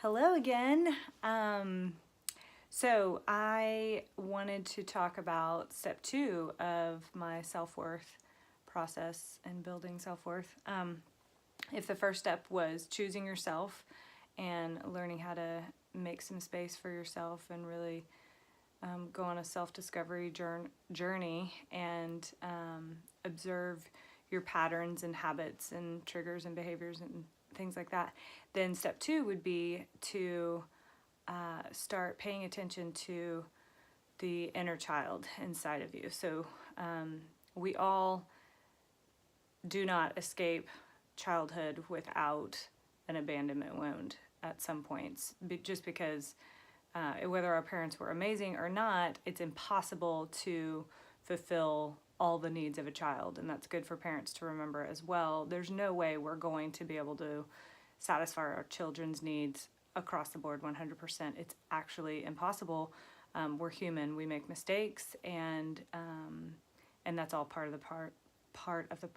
Hello again. So I wanted to talk about step 2 of my self-worth process and building self-worth. If the first step was choosing yourself and learning how to make some space for yourself and really go on a self-discovery journey and observe your patterns and habits and triggers and behaviors and things like that, then step 2 would be to start paying attention to the inner child inside of you. So we all do not escape childhood without an abandonment wound at some points, just because whether our parents were amazing or not, it's impossible to fulfill all the needs of a child, and that's good for parents to remember as well. There's no way we're going to be able to satisfy our children's needs across the board 100%. It's actually impossible. We're human. We make mistakes, and that's all part of the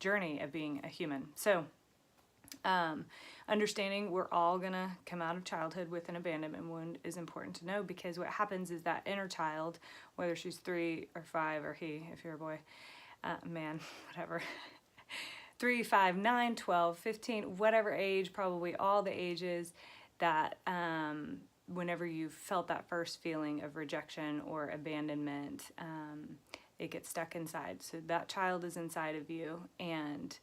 journey of being a human. So understanding we're all gonna come out of childhood with an abandonment wound is important to know, because what happens is that inner child, whether she's 3 or 5 or he, if you're a boy, man, whatever, 3, 5, 9, 12, 15, whatever age, probably all the ages that whenever you felt that first feeling of rejection or abandonment, it gets stuck inside. So that child is inside of you, and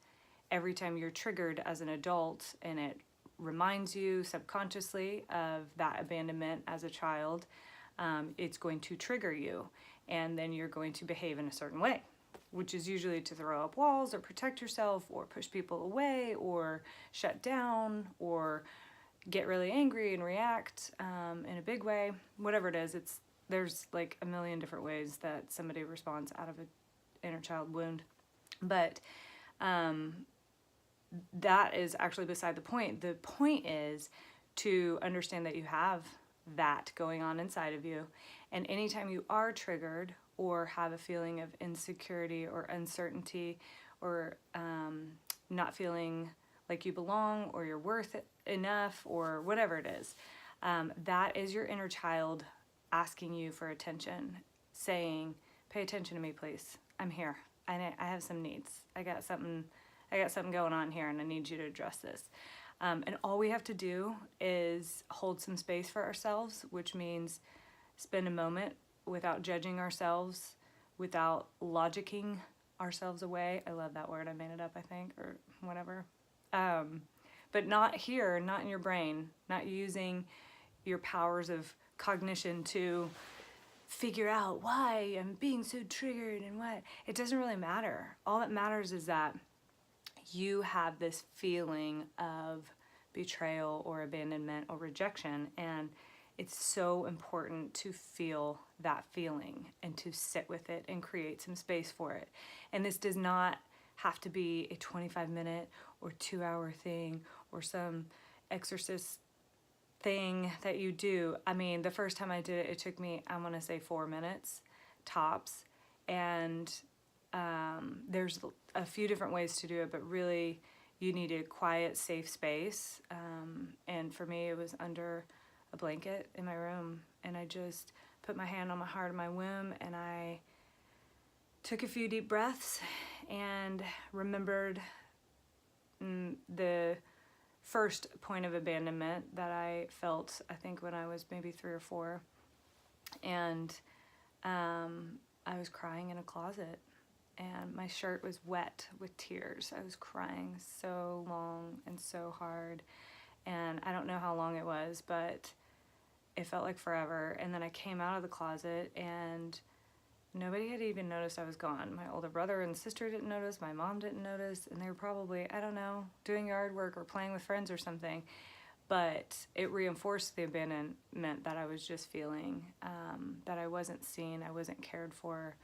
every time you're triggered as an adult and it reminds you subconsciously of that abandonment as a child, it's going to trigger you, and then you're going to behave in a certain way, which is usually to throw up walls or protect yourself or push people away or shut down or get really angry and react in a big way. Whatever it is, there's like a million different ways that somebody responds out of an inner child wound. But that is actually beside the point. The point is to understand that you have that going on inside of you, and anytime you are triggered or have a feeling of insecurity or uncertainty or not feeling like you belong or you're worth enough or whatever it is, that is your inner child asking you for attention, saying, pay attention to me, please. I'm here. I have some needs. I got something going on here, and I need you to address this. And all we have to do is hold some space for ourselves, which means spend a moment without judging ourselves, without logicking ourselves away. I love that word. I made it up, I think, or whatever. But not here, not in your brain, not using your powers of cognition to figure out why I'm being so triggered and what. It doesn't really matter. All that matters is that you have this feeling of betrayal or abandonment or rejection, and it's so important to feel that feeling and to sit with it and create some space for it. And this does not have to be a 25-minute or 2-hour thing or some exorcist thing that you do. I mean, the first time I did it, it took me, I want to say 4 minutes tops, and there's a few different ways to do it, but really you need a quiet, safe space. And for me, it was under a blanket in my room, and I just put my hand on my heart and my womb, and I took a few deep breaths and remembered the first point of abandonment that I felt, I think when I was maybe 3 or 4, and I was crying in a closet, and my shirt was wet with tears. I was crying so long and so hard, and I don't know how long it was, but it felt like forever. And then I came out of the closet, and nobody had even noticed I was gone. My older brother and sister didn't notice, my mom didn't notice, and they were probably, I don't know, doing yard work or playing with friends or something. But it reinforced the abandonment that I was just feeling, that I wasn't seen, I wasn't cared for,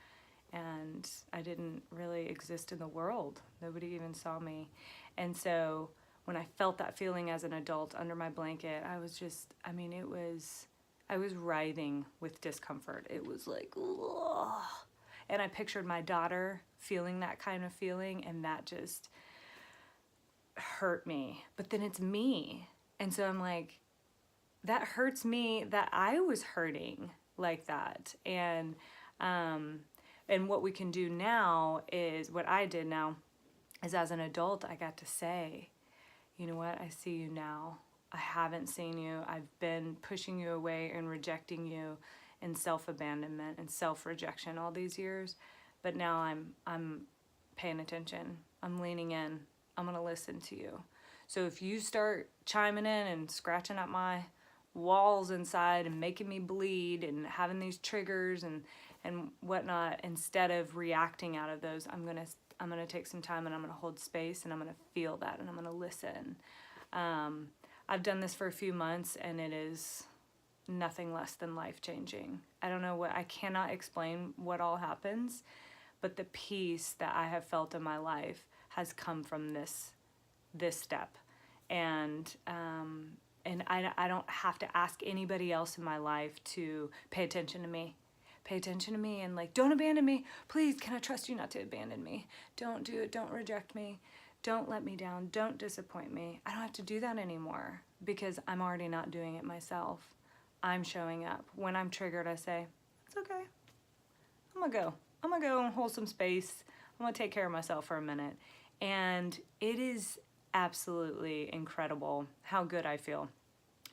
and I didn't really exist in the world. Nobody even saw me. And so when I felt that feeling as an adult under my blanket, I was just, I mean, I was writhing with discomfort. It was like, ugh. And I pictured my daughter feeling that kind of feeling, and that just hurt me. But then it's me. And so I'm like, that hurts me that I was hurting like that. And what we can do now is, what I did now is, as an adult, I got to say, you know what, I see you now. I haven't seen you. I've been pushing you away and rejecting you in self-abandonment and self-rejection all these years. But now I'm paying attention. I'm leaning in. I'm going to listen to you. So if you start chiming in and scratching at my walls inside and making me bleed and having these triggers and whatnot, instead of reacting out of those, I'm gonna take some time and I'm gonna hold space and I'm gonna feel that and I'm gonna listen. I've done this for a few months and it is nothing less than life-changing. I cannot explain what all happens, but the peace that I have felt in my life has come from this step. And I don't have to ask anybody else in my life to pay attention to me. Pay attention to me and like, don't abandon me. Please, can I trust you not to abandon me? Don't do it. Don't reject me. Don't let me down. Don't disappoint me. I don't have to do that anymore because I'm already not doing it myself. I'm showing up. When I'm triggered, I say, it's okay. I'm gonna go and hold some space. I'm gonna take care of myself for a minute. And it is absolutely incredible how good I feel.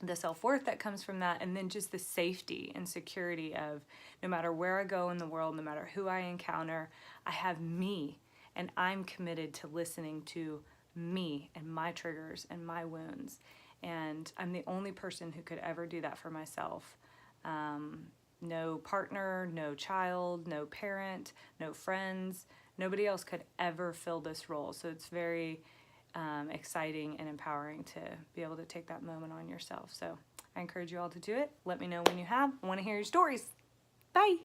The self-worth that comes from that, and then just the safety and security of, no matter where I go in the world, no matter who I encounter, I have me, and I'm committed to listening to me and my triggers and my wounds. And I'm the only person who could ever do that for myself. No partner, no child, no parent, no friends. Nobody else could ever fill this role. So it's very exciting and empowering to be able to take that moment on yourself. So I encourage you all to do it. Let me know when you have. I want to hear your stories. Bye.